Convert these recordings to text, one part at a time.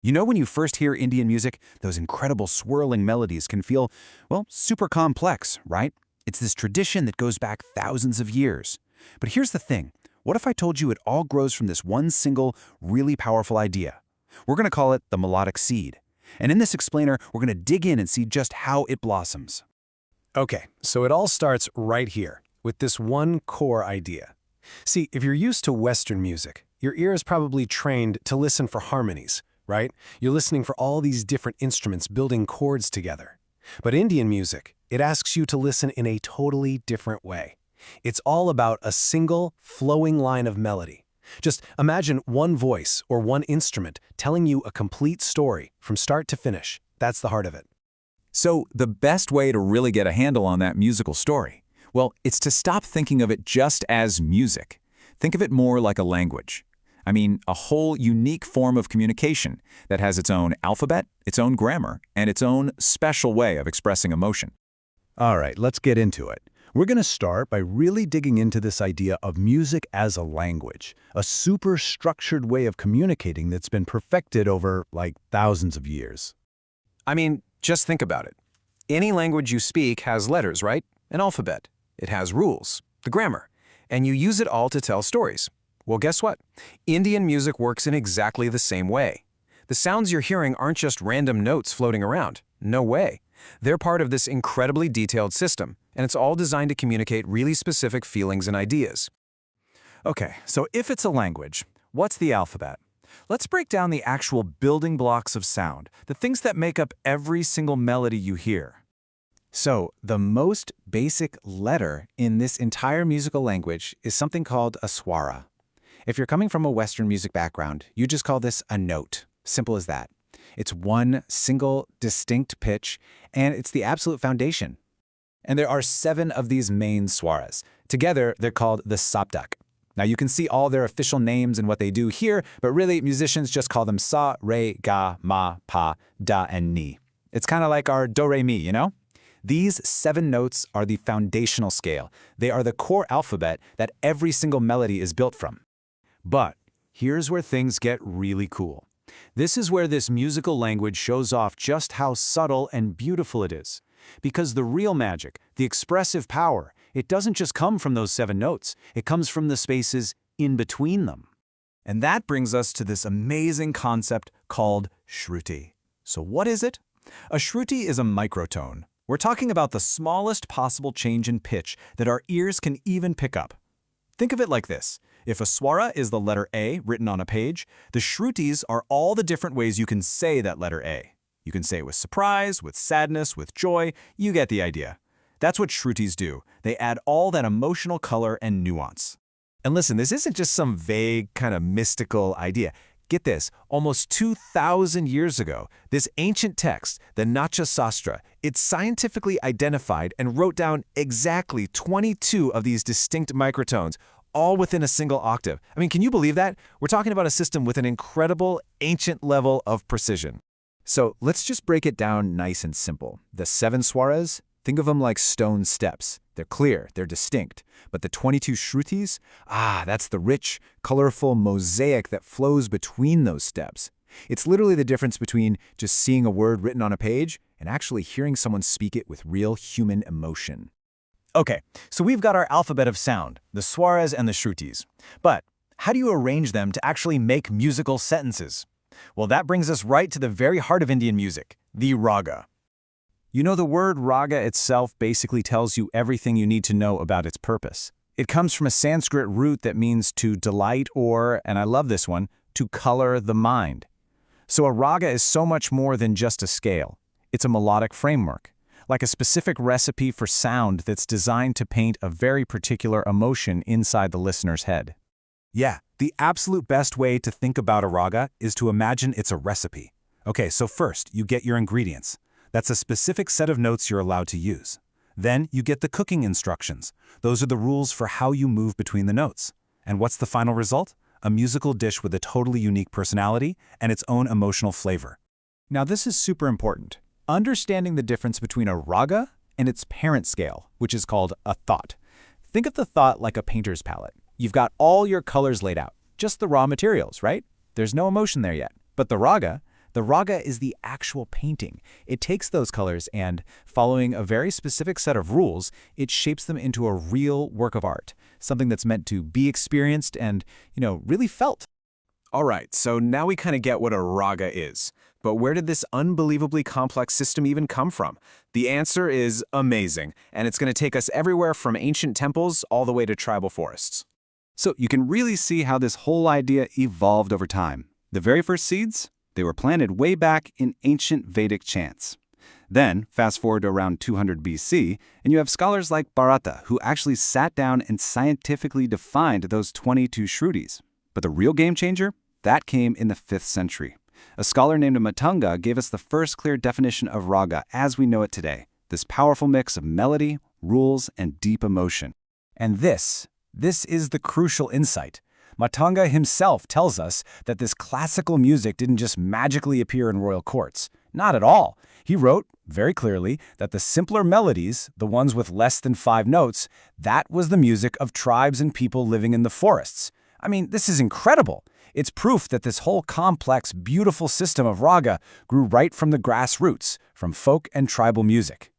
You know when you first hear Indian music, those incredible swirling melodies can feel, well, super complex, right? It's this tradition that goes back thousands of years. But here's the thing. What if I told you it all grows from this one single, really powerful idea? We're going to call it the melodic seed. And in this explainer, we're going to dig in and see just how it blossoms. Okay, so it all starts right here, with this one core idea. See, if you're used to Western music, your ear is probably trained to listen for harmonies, right? You're listening for all these different instruments building chords together. But Indian music, it asks you to listen in a totally different way. It's all about a single, flowing line of melody. Just imagine one voice or one instrument telling you a complete story from start to finish. That's the heart of it. So the best way to really get a handle on that musical story, well, it's to stop thinking of it just as music. Think of it more like a language. I mean, a whole unique form of communication that has its own alphabet, its own grammar, and its own special way of expressing emotion. All right, let's get into it. We're going to start by really digging into this idea of music as a language, a super structured way of communicating that's been perfected over, like, thousands of years. I mean, just think about it. Any language you speak has letters, right? An alphabet. It has rules, the grammar, and you use it all to tell stories. Well, guess what? Indian music works in exactly the same way. The sounds you're hearing aren't just random notes floating around. No way. They're part of this incredibly detailed system, and it's all designed to communicate really specific feelings and ideas. Okay, so if it's a language, what's the alphabet? Let's break down the actual building blocks of sound, the things that make up every single melody you hear. So, the most basic letter in this entire musical language is something called a swara. If you're coming from a Western music background, you just call this a note. Simple as that. It's one single, distinct pitch, and it's the absolute foundation. And there are 7 of these main swaras. Together, they're called the saptak. Now, you can see all their official names and what they do here, but really, musicians just call them sa, re, ga, ma, pa, da, and ni. It's kind of like our do, re, mi, you know? These 7 notes are the foundational scale. They are the core alphabet that every single melody is built from. But here's where things get really cool. This is where this musical language shows off just how subtle and beautiful it is. Because the real magic, the expressive power, it doesn't just come from those 7 notes. It comes from the spaces in between them. And that brings us to this amazing concept called shruti. So what is it? A shruti is a microtone. We're talking about the smallest possible change in pitch that our ears can even pick up. Think of it like this. If a swara is the letter A written on a page, the shrutis are all the different ways you can say that letter A. You can say it with surprise, with sadness, with joy. You get the idea. That's what shrutis do. They add all that emotional color and nuance. And listen, this isn't just some vague, kind of mystical idea. Get this, almost 2,000 years ago, this ancient text, the Natya Shastra, it scientifically identified and wrote down exactly 22 of these distinct microtones, all within a single octave. I mean, can you believe that? We're talking about a system with an incredible ancient level of precision. So let's just break it down nice and simple. The 7 swaras, think of them like stone steps. They're clear, they're distinct. But the 22 shrutis, that's the rich, colorful mosaic that flows between those steps. It's literally the difference between just seeing a word written on a page and actually hearing someone speak it with real human emotion. Okay, so we've got our alphabet of sound, the swaras and the shrutis. But how do you arrange them to actually make musical sentences? Well, that brings us right to the very heart of Indian music, the raga. You know, the word raga itself basically tells you everything you need to know about its purpose. It comes from a Sanskrit root that means to delight or, and I love this one, to color the mind. So a raga is so much more than just a scale. It's a melodic framework, like a specific recipe for sound that's designed to paint a very particular emotion inside the listener's head. Yeah, the absolute best way to think about a raga is to imagine it's a recipe. Okay, so first, you get your ingredients. That's a specific set of notes you're allowed to use. Then you get the cooking instructions. Those are the rules for how you move between the notes. And what's the final result? A musical dish with a totally unique personality and its own emotional flavor. Now this is super important. Understanding the difference between a raga and its parent scale, which is called a thought. Think of the thought like a painter's palette. You've got all your colors laid out, just the raw materials, right? There's no emotion there yet. But the raga, The raga is the actual painting. It takes those colors and, following a very specific set of rules, it shapes them into a real work of art, something that's meant to be experienced and, really felt. All right, so now we kind of get what a raga is. But where did this unbelievably complex system even come from? The answer is amazing, and it's going to take us everywhere from ancient temples all the way to tribal forests. So you can really see how this whole idea evolved over time. The very first seeds, they were planted way back in ancient Vedic chants. Then, fast forward to around 200 BC, and you have scholars like Bharata who actually sat down and scientifically defined those 22 Shrutis. But the real game changer? That came in the 5th century. A scholar named Matanga gave us the first clear definition of raga as we know it today, this powerful mix of melody, rules, and deep emotion. And this is the crucial insight. Matanga himself tells us that this classical music didn't just magically appear in royal courts. Not at all. He wrote, very clearly, that the simpler melodies, the ones with less than 5 notes, that was the music of tribes and people living in the forests. I mean, this is incredible. It's proof that this whole complex, beautiful system of raga grew right from the grassroots, from folk and tribal music.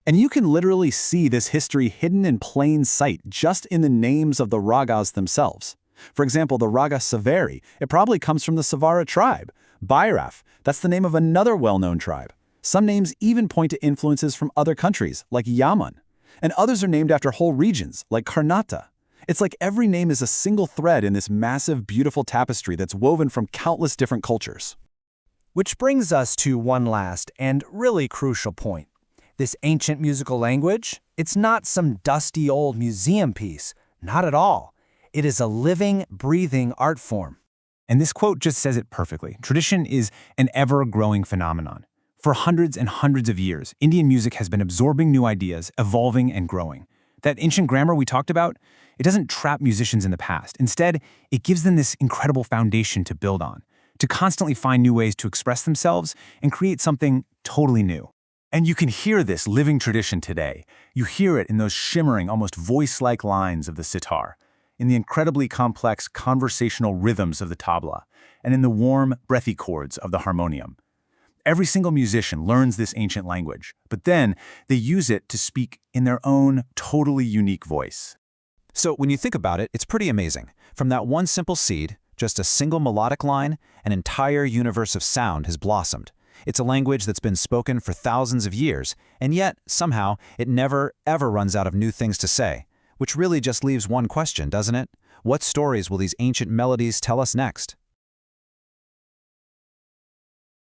And you can literally see this history hidden in plain sight just in the names of the ragas themselves. For example, the raga Saveri, it probably comes from the Savara tribe. Bhairaf, that's the name of another well-known tribe. Some names even point to influences from other countries, like Yaman. And others are named after whole regions, like Karnataka. It's like every name is a single thread in this massive, beautiful tapestry that's woven from countless different cultures. Which brings us to one last and really crucial point. This ancient musical language, it's not some dusty old museum piece. Not at all. It is a living, breathing art form. And this quote just says it perfectly. Tradition is an ever-growing phenomenon. For hundreds and hundreds of years, Indian music has been absorbing new ideas, evolving and growing. That ancient grammar we talked about, it doesn't trap musicians in the past. Instead, it gives them this incredible foundation to build on, to constantly find new ways to express themselves and create something totally new. And you can hear this living tradition today. You hear it in those shimmering, almost voice-like lines of the sitar, in the incredibly complex conversational rhythms of the tabla, and in the warm, breathy chords of the harmonium. Every single musician learns this ancient language, but then they use it to speak in their own totally unique voice. So when you think about it, it's pretty amazing. From that one simple seed, just a single melodic line, an entire universe of sound has blossomed. It's a language that's been spoken for thousands of years, and yet, somehow, it never, ever runs out of new things to say. Which really just leaves one question, doesn't it? What stories will these ancient melodies tell us next?